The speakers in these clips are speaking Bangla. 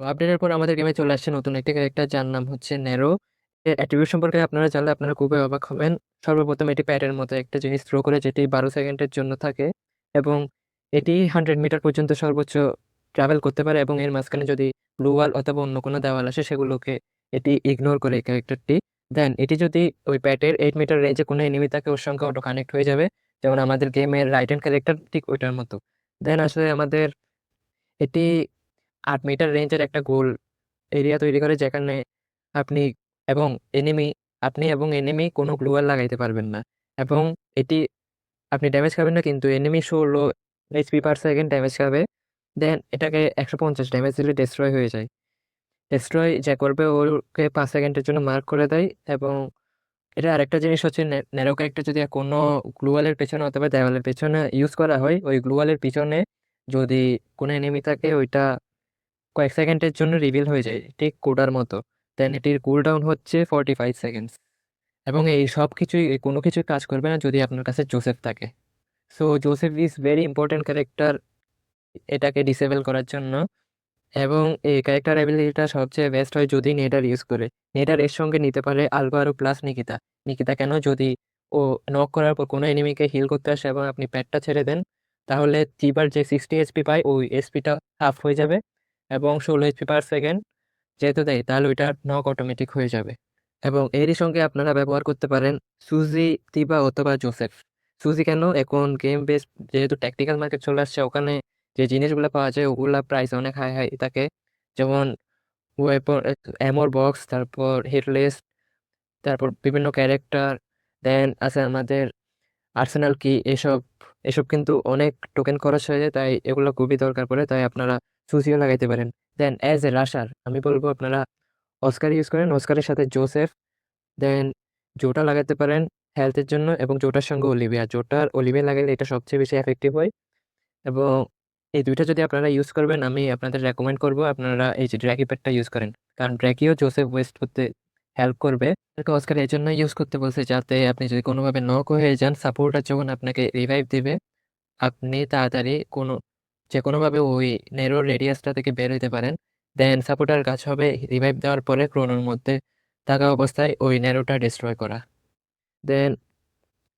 তো আপডেটের পর আমাদের গেমে চলে আসছে নতুন একটি ক্যারেক্টার যার নাম হচ্ছে ন্যারো। এর অ্যাট্রিবিউট সম্পর্কে আপনারা জানলে আপনারা খুবই অবাক হবেন। সর্বপ্রথম এটি প্যাডের মতো একটা জিনিস থ্রো করে যেটি 12 সেকেন্ডের জন্য থাকে এবং এটি 100 মিটার পর্যন্ত সর্বোচ্চ ট্রাভেল করতে পারে এবং এর মাঝখানে যদি ব্লু ওয়াল অথবা অন্য কোনো দেওয়াল আসে সেগুলোকে এটি ইগনোর করে এই ক্যারেক্টারটি। দেন এটি যদি ওই প্যাডের 8 মিটার রেঞ্জে কোনো এনিমি থাকে ওর সঙ্গে অটো কানেক্ট হয়ে যাবে, যেমন আমাদের গেমের রাইট হ্যান্ড ক্যারেক্টার ঠিক ওইটার মতো। দেন আসলে আমাদের এটি 8 মিটার রেঞ্জের একটা গোল এরিয়া তৈরি করে যেখানে আপনি এবং এনিমি আপনি এবং এনিমি কোনো গ্লু ওয়াল লাগাইতে পারবেন না এবং এটি আপনি ড্যামেজ খাবেন না, কিন্তু enemy 16 HP per second damage খাবে। দেন এটাকে 150 ড্যামেজ দিলে ডেস্ট্রয় হয়ে যায়। ডেস্ট্রয় যে করবে ওকে 5 সেকেন্ডের জন্য মার্ক করে দেয়। এবং এটা আরেকটা জিনিস হচ্ছে ন্যারো ক্যারেক্টার যদি কোনো গ্লু ওয়ালের পেছনে অথবা দেওয়ালের পেছনে ইউজ করা হয়, ওই গ্লু ওয়ালের পিছনে যদি কোনো এনিমি থাকে ওইটা কয়েক সেকেন্ডের জন্য রিভিল হয়ে যায় ঠিক কোডার মতো। দেন এটির কুল ডাউন হচ্ছে 45 সেকেন্ডস এবং এই সব কিছুই কোনো কিছুই কাজ করবে না যদি আপনার কাছে জোসেফ থাকে। So Joseph is very important character এটাকে ডিসেবল করার জন্য। এবং এই ক্যারেক্টার অ্যাবিলিটিটা সবচেয়ে বেস্ট হয় যদি নেডার ইউজ করে। নেডার এর সঙ্গে নিতে পারে আলভারো প্লাস নিকিতা। নিকিতা কেন, যদি ও নক করার পর কোনো এনিমিকে হিল করতে আসে এবং আপনি প্যাডটা ছেড়ে দেন, তাহলে তিবার যে 60 এইচপি পায় ওই এসপিটা হাফ হয়ে যাবে এবং 16 এইচপি পার সেকেন্ড যেহেতু দেয় তাহলে ওইটা নক অটোমেটিক হয়ে যাবে। এবং এরই সঙ্গে আপনারা ব্যবহার করতে পারেন সুজি, তিবা অথবা জোসেফ। সুজি কেন, এখন গেম বেস যেহেতু ট্যাকটিক্যাল মার্কেট চলে আসছে, ওখানে যে জিনিসগুলো পাওয়া যায় ওগুলা প্রাইস অনেক হাই হাই থাকে, যেমন ওয়েপন, অ্যামোর বক্স, তারপর হিটলেস, তারপর বিভিন্ন ক্যারেক্টার, দেন আছে আমাদের আর্সেনাল কি, এসব এসব কিন্তু অনেক টোকেন খরচ হয়ে যায়, তাই এগুলো খুবই দরকার পড়ে, তাই আপনারা সুজিও লাগাইতে পারেন। দেন অ্যাজ এ রাশার আমি বলবো আপনারা অস্কার ইউজ করেন, অস্কারের সাথে জোসেফ। দেন জোটা লাগাতে পারেন হেলথের জন্য এবং জোটার সঙ্গে অলিভিয়া, অলিভিয়া লাগালে এটা সবচেয়ে বেশি এফেক্টিভ হয়। এবং এই দুইটা যদি আপনারা ইউজ করবেন আমি আপনাদের রেকমেন্ড করব আপনারা এই যে ড্র্যাকি প্যাডটা ইউজ করেন, কারণ ড্র্যাকিও জোসেফ ওয়েস্ট করতে হেল্প করবে। অস্কার এই জন্য ইউজ করতে বলছে যাতে আপনি যদি কোনোভাবে নক হয়ে যান, সাপোর্টার যখন আপনাকে রিভাইভ দিবে আপনি তাড়াতাড়ি যে কোনোভাবে ওই নেরো রেডিয়াসটা থেকে বের হইতে পারেন। দেন সাপোর্টার কাজ হবে রিভাইভ দেওয়ার পরে ক্রোনোর মধ্যে থাকা অবস্থায় ওই নেরোটা ডিস্ট্রয় করা। দেন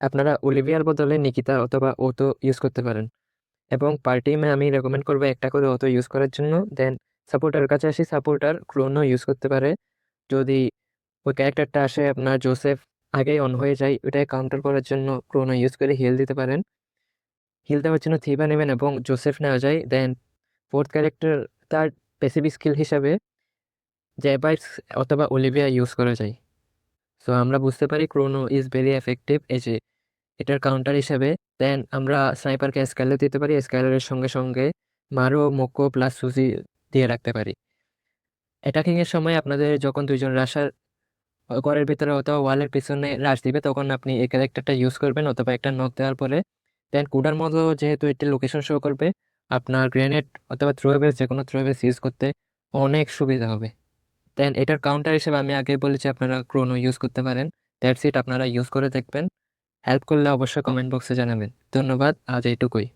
আপনারা অলিভিয়ার বদলে নিকিতা অথবা ওতো ইউজ করতে পারেন এবং পার টিমে আমি রেকমেন্ড করবো একটা করে অতো ইউজ করার জন্য। দেন সাপোর্টার কাছে আসি, সাপোর্টার ক্রোনো ইউজ করতে পারে যদি ওই ক্যারেক্টারটা আসে আপনার জোসেফ আগেই অন হয়ে যায়, ওইটাকে কাউন্টার করার জন্য ক্রোনো ইউজ করে হিল দিতে পারেন। হিল দেওয়ার জন্য থিবা নেবেন এবং জোসেফ নেওয়া যায়। দেন ফোর্থ ক্যারেক্টার তার প্যাসিভ স্কিল হিসাবে জ্যাবাইটস অথবা অলিভিয়া ইউজ করা যায়। সো আমরা বুঝতে পারি ক্রোনো ইজ ভেরি এফেক্টিভ এই যে এটার কাউন্টার হিসেবে। দেন আমরা স্নাইপারকে স্কাইলার দিতে পারি, স্কাইলারের সঙ্গে সঙ্গে মারো, মোকো প্লাস সুজি দিয়ে রাখতে পারি। অ্যাটাকিং এর সময় আপনাদের যখন দুইজন রাশার ঘরের ভিতরে অথবা ওয়ালের পিছনে রাশ দিবে তখন আপনি এই ক্যারেক্টারটা ইউজ করবেন অথবা একটা নক দেওয়ার পরে। দেন কুডার মতো যেহেতু এটি লোকেশন শো করবে, আপনার গ্রেনেড অথবা থ্রোয়েবলস যে কোনো থ্রোয়েবলস ইউজ করতে অনেক সুবিধা হবে। দেন এটার কাউন্টার হিসেবে আমি আগে বলেছি আপনারা ক্রোনো ইউজ করতে পারেন। দ্যাটস ইট, আপনারা ইউজ করে দেখবেন। হেল্প করলে অবশ্যই কমেন্ট বক্সে জানাবেন। ধন্যবাদ, আজ এইটুকুই।